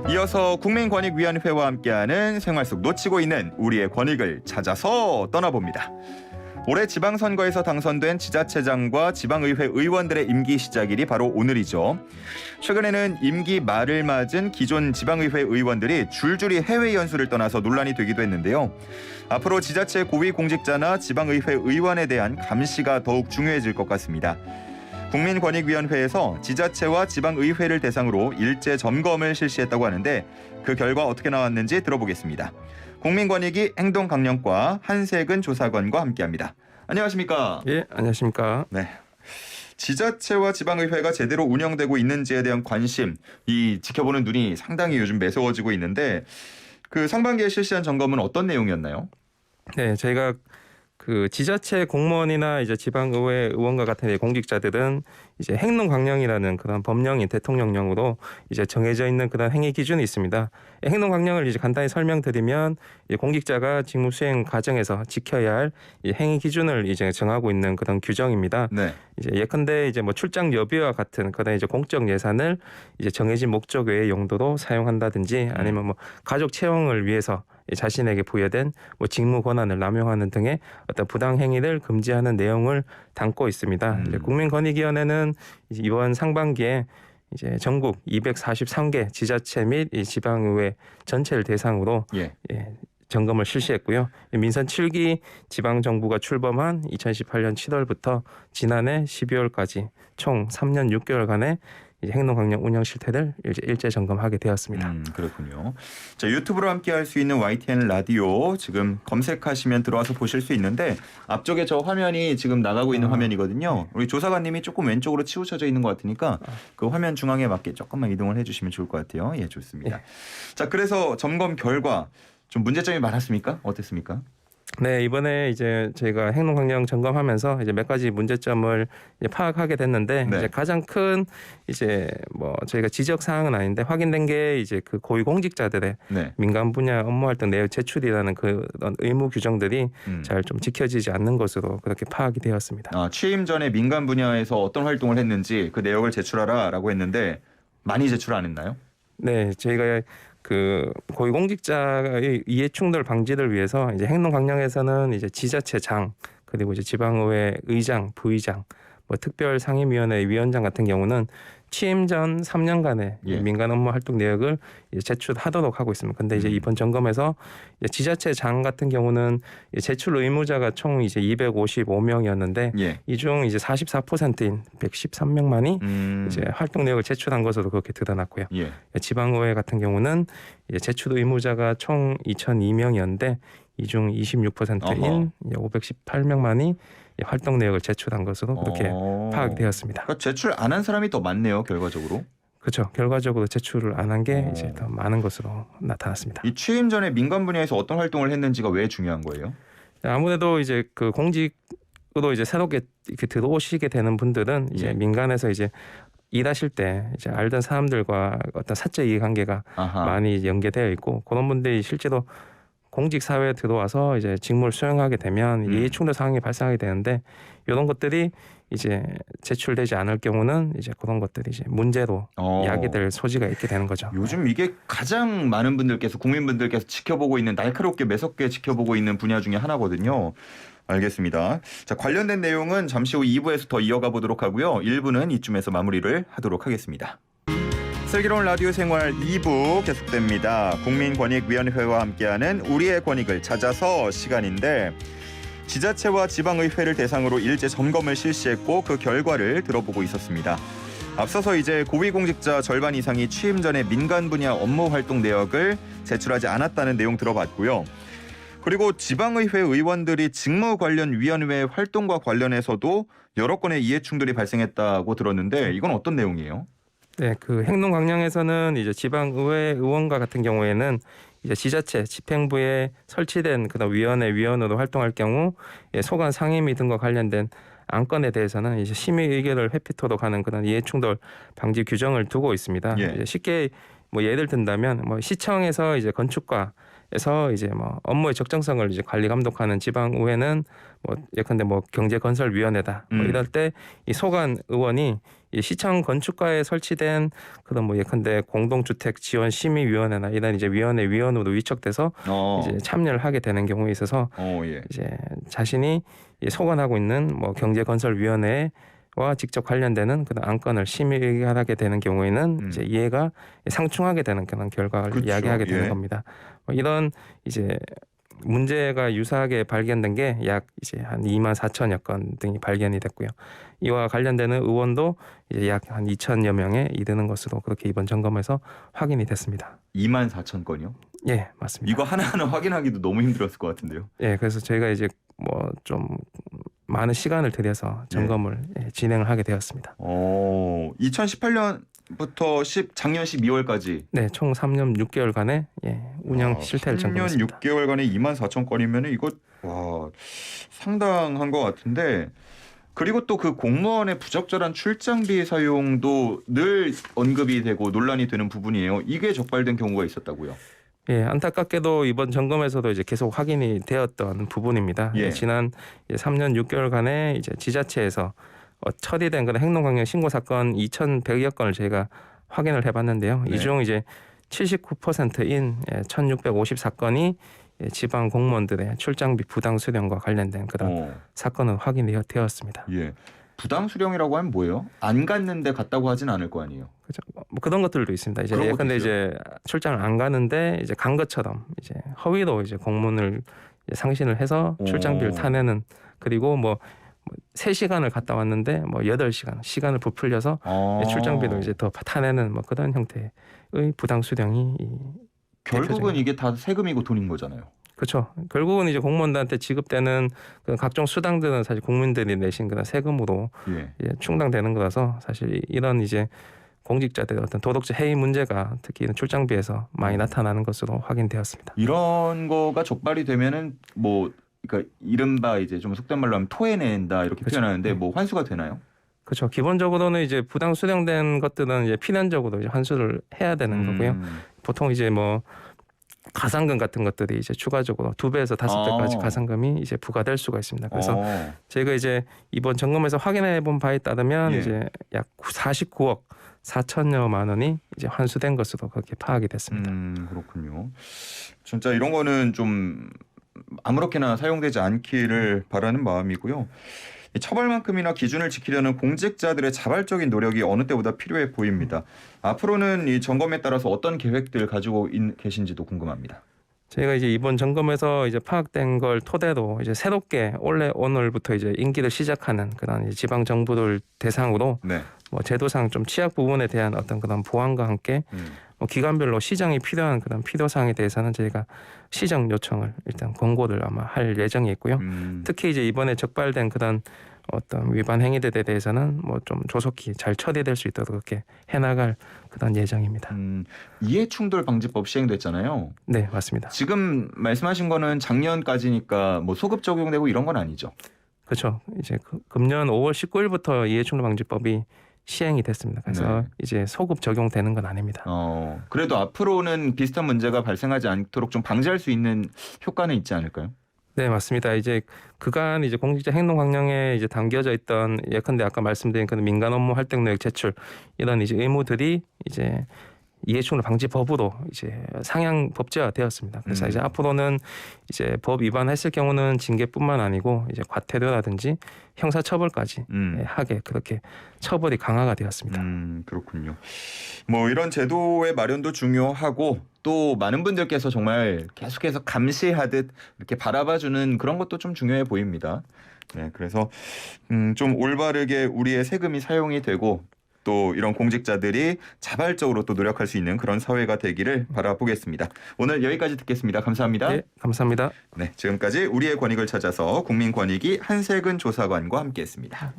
이어서 국민권익위원회와 함께하는 생활 속 놓치고 있는 우리의 권익을 찾아서 떠나봅니다. 올해 지방선거에서 당선된 지자체장과 지방의회 의원들의 임기 시작일이 바로 오늘이죠. 최근에는 임기 말을 맞은 기존 지방의회 의원들이 줄줄이 해외 연수를 떠나서 논란이 되기도 했는데요. 앞으로 지자체 고위공직자나 지방의회 의원에 대한 감시가 더욱 중요해질 것 같습니다. 국민권익위원회에서 지자체와 지방의회를 대상으로 일제 점검을 실시했다고 하는데 그 결과 어떻게 나왔는지 들어보겠습니다. 국민권익위 행동강령과 한세근 조사관과 함께합니다. 안녕하십니까? 예, 안녕하십니까? 네. 지자체와 지방의회가 제대로 운영되고 있는지에 대한 관심, 이 지켜보는 눈이 상당히 요즘 매서워지고 있는데 그 상반기에 실시한 점검은 어떤 내용이었나요? 네, 저희가 그 지자체 공무원이나 이제 지방의회 의원과 같은 공직자들은 이제 행동강령이라는 그런 법령인 대통령령으로 이제 정해져 있는 그런 행위 기준이 있습니다. 행동강령을 이제 간단히 설명드리면 공직자가 직무 수행 과정에서 지켜야 할 행위 기준을 이제 정하고 있는 그런 규정입니다. 네. 이제 예컨대 이제 뭐 출장 여비와 같은 그런 이제 공적 예산을 이제 정해진 목적 외의 용도로 사용한다든지 아니면 뭐 가족 채용을 위해서 자신에게 부여된 뭐 직무 권한을 남용하는 등의 어떤 부당 행위를 금지하는 내용을 담고 있습니다. 이제 국민권익위원회는 이번 상반기에 이제 전국 243개 지자체 및 이 지방의회 전체를 대상으로 점검을 실시했고요. 민선 7기 지방정부가 출범한 2018년 7월부터 지난해 12월까지 총 3년 6개월간의 행동강령 운영 실태를 일제 점검하게 되었습니다. 그렇군요. 자, 유튜브로 함께할 수 있는 YTN 라디오 지금 검색하시면 들어와서 보실 수 있는데 앞쪽에 저 화면이 지금 나가고 있는 화면이거든요. 우리 조사관님이 조금 왼쪽으로 치우쳐져 있는 것 같으니까 그 화면 중앙에 맞게 조금만 이동을 해주시면 좋을 것 같아요. 예, 좋습니다. 자, 그래서 점검 결과 좀 문제점이 많았습니까? 어땠습니까? 네, 이번에 이제 저희가 행동강령 점검하면서 이제 몇 가지 문제점을 이제 파악하게 됐는데 이제 가장 큰 이제 뭐 저희가 지적 사항은 아닌데 확인된 게 이제 그 고위공직자들의 민간 분야 업무 활동 내역 제출이라는 그런 의무 규정들이 잘 좀 지켜지지 않는 것으로 그렇게 파악이 되었습니다. 취임 전에 민간 분야에서 어떤 활동을 했는지 그 내역을 제출하라라고 했는데 많이 제출 안 했나요? 네, 저희가 그 고위공직자의 이해충돌 방지를 위해서 이제 행동강령에서는 이제 지자체장 그리고 이제 지방의회 의장, 부의장, 뭐 특별상임위원회 위원장 같은 경우는 취임 전 3년간의 민간 업무 활동 내역을 이제 제출하도록 하고 있습니다. 근데 이제 이번 점검에서 이제 지자체장 같은 경우는 제출 의무자가 총 이제 255명이었는데 이 중 이제 44%인 113명만이 이제 활동 내역을 제출한 것으것으로 그렇게 드러났고요. 지방의회 같은 경우는 이제 제출 의무자가 총 2,002명이었는데 이 중 26%인 518명만이 활동 내역을 제출한 것으로 그렇게 파악이 되었습니다. 그러니까 제출 안 한 사람이 더 많네요, 결과적으로. 그렇죠. 결과적으로 제출을 안 한 게 이제 더 많은 것으로 나타났습니다. 이 취임 전에 민간 분야에서 어떤 활동을 했는지가 왜 중요한 거예요? 아무래도 이제 그 공직으로 이제 새롭게 이렇게 들어오시게 되는 분들은 이제 민간에서 이제 일하실 때 이제 알던 사람들과 어떤 사적 이해관계가 많이 연계되어 있고 그런 분들이 실제로 공직 사회에 들어와서 이제 직무를 수행하게 되면 이해충돌 상황이 발생하게 되는데 이런 것들이 이제 제출되지 않을 경우는 이제 그런 것들이 이제 문제로 야기될 소지가 있게 되는 거죠. 요즘 이게 가장 많은 분들께서 국민분들께서 지켜보고 있는 날카롭게 매섭게 지켜보고 있는 분야 중에 하나거든요. 알겠습니다. 자, 관련된 내용은 잠시 후 2부에서 더 이어가 보도록 하고요. 1부는 이쯤에서 마무리를 하도록 하겠습니다. 슬기로운 라디오 생활 2부 계속됩니다. 국민권익위원회와 함께하는 우리의 권익을 찾아서 시간인데 지자체와 지방의회를 대상으로 일제 점검을 실시했고 그 결과를 들어보고 있었습니다. 앞서서 이제 고위공직자 절반 이상이 취임 전에 민간 분야 업무 활동 내역을 제출하지 않았다는 내용 들어봤고요. 그리고 지방의회 의원들이 직무 관련 위원회 활동과 관련해서도 여러 건의 이해충돌이 발생했다고 들었는데 이건 어떤 내용이에요? 네, 그 행동강령에서는 이제 지방의회 의원과 같은 경우에는 이제 지자체 집행부에 설치된 그런 위원으로 활동할 경우 소관 상임위 등과 관련된 안건에 대해서는 이제 심의 의결을 회피토록 하는 그런 이해충돌 방지 규정을 두고 있습니다. 이제 쉽게 뭐 예를 든다면 뭐 시청에서 이제 건축과 에서 이제 뭐 업무의 적정성을 이제 관리 감독하는 지방의회는 뭐 예컨대 뭐 경제건설위원회다. 뭐 이럴 때 이 소관 의원이 이 시청 건축가에 설치된 그런 뭐 예컨대 공동주택 지원 심의위원회나 이런 이제 위원회 위원으로 위촉돼서 이제 참여를 하게 되는 경우에 있어서 예. 이제 자신이 소관하고 있는 뭐 경제건설위원회와 직접 관련되는 그런 안건을 심의하게 되는 경우에는 이제 이해가 상충하게 되는 그런 결과를 그쵸. 이야기하게 되는 예. 겁니다. 뭐 이런 이제 문제가 유사하게 발견된 게 약 이제 한 2만 4천여 건 등이 발견이 됐고요. 이와 관련되는 의원도 이제 약 한 2천여 명에 이르는 것으로 그렇게 이번 점검에서 확인이 됐습니다. 2만 4천 건이요? 예, 맞습니다. 이거 하나하나 확인하기도 너무 힘들었을 것 같은데요. 예, 그래서 저희가 이제 뭐 좀 많은 시간을 들여서 점검을 진행을 하게 되었습니다. 2018년부터 작년 12월까지 네, 총 3년 6개월간의 운영 실태를 3년 점검했습니다. 6개월간에 2만 4천 건이면 이거 상당한 것 같은데 그리고 또 그 공무원의 부적절한 출장비 사용도 늘 언급이 되고 논란이 되는 부분이에요. 이게 적발된 경우가 있었다고요. 예, 안타깝게도 이번 점검에서도 이제 계속 확인이 되었던 부분입니다. 예. 지난 3년 6개월간의 이제 지자체에서 처리된 그런 행동강령 신고 사건 2,100여 건을 저희가 확인을 해봤는데요. 네. 이 중 이제 79%인 1,654건이 지방 공무원들의 출장비 부당 수령과 관련된 그런 사건은 확인이 되었습니다. 예. 부당 수령이라고 하면 뭐예요? 안 갔는데 갔다고 하진 않을 거 아니에요. 그렇죠. 뭐 그런 것들도 있습니다. 이제 그런 예컨대 것도 이제 출장을 안 가는데 이제 간 것처럼 이제 허위로 이제 공문을 이제 상신을 해서 출장비를 타내는 그리고 뭐 3시간을 갔다 왔는데 뭐 8시간 시간을 부풀려서 출장비도 이제 더 타내는 뭐 그런 형태의 부당 수령이 결국은 이게 다 세금이고 돈인 거잖아요. 그렇죠. 결국은 이제 공무원들한테 지급되는 그 각종 수당들은 사실 국민들이 내신 그런 세금으로 이제 충당되는 거라서 사실 이런 이제 공직자들의 어떤 도덕적 해이 문제가 특히 이런 출장비에서 많이 나타나는 것으로 확인되었습니다. 이런 거가 적발이 되면은 뭐 그러니까 이른바 이제 좀 속된 말로 하면 토해낸다 이렇게 그렇죠. 표현하는데 뭐 환수가 되나요? 그렇죠. 기본적으로는 이제 부당 수령된 것들은 이제 필연적으로 이제 환수를 해야 되는 거고요. 보통 이제 뭐 가산금 같은 것들이 이제 추가적으로 2배에서 5배까지 가산금이 이제 부과될 수가 있습니다. 그래서 저희가 이제 이번 점검에서 확인해 본 바에 따르면 이제 약 49억 4천여만 원이 이제 환수된 것으로 그렇게 파악이 됐습니다. 그렇군요. 진짜 이런 거는 좀 아무렇게나 사용되지 않기를 바라는 마음이고요. 처벌만큼이나 기준을 지키려는 공직자들의 자발적인 노력이 어느 때보다 필요해 보입니다. 앞으로는 이 점검에 따라서 어떤 계획들 가지고 계신지도 궁금합니다. 저희가 이제 이번 점검에서 이제 파악된 걸 토대로 이제 새롭게 오늘부터 이제 임기를 시작하는 그런 지방 정부를 대상으로 뭐 제도상 좀 취약 부분에 대한 어떤 그런 보완과 함께 뭐 기관별로 시정이 필요한 그런 필요 사항에 대해서는 저희가 시정 요청을 일단 권고를 아마 할 예정이 있고요. 특히 이제 이번에 적발된 그런 어떤 위반 행위들에 대해서는 뭐 좀 조속히 잘 처리될 수 있도록 그렇게 해나갈 그런 예정입니다. 이해충돌방지법 시행됐잖아요. 네, 맞습니다. 지금 말씀하신 거는 작년까지니까 뭐 소급 적용되고 이런 건 아니죠? 그렇죠. 이제 금년 5월 19일부터 이해충돌방지법이 시행이 됐습니다. 그래서 이제 소급 적용되는 건 아닙니다. 그래도 앞으로는 비슷한 문제가 발생하지 않도록 좀 방지할 수 있는 효과는 있지 않을까요? 네, 맞습니다. 이제 그간 이제 공직자 행동 강령에 이제 담겨져 있던 예컨대 아까 말씀드린 그 민간 업무 활동 내역 제출 이런 이제 의무들이 이제 이해충돌 방지법으로 이제 상향 법제화되었습니다. 그래서 이제 앞으로는 이제 법 위반했을 경우는 징계뿐만 아니고 이제 과태료라든지 형사처벌까지 하게 그렇게 처벌이 강화가 되었습니다. 그렇군요. 뭐 이런 제도의 마련도 중요하고 또 많은 분들께서 정말 계속해서 감시하듯 이렇게 바라봐주는 그런 것도 좀 중요해 보입니다. 네, 그래서 좀 올바르게 우리의 세금이 사용이 되고 또 이런 공직자들이 자발적으로 또 노력할 수 있는 그런 사회가 되기를 바라보겠습니다. 오늘 여기까지 듣겠습니다. 감사합니다. 네, 감사합니다. 네, 지금까지 우리의 권익을 찾아서 국민권익위 한세근 조사관과 함께했습니다.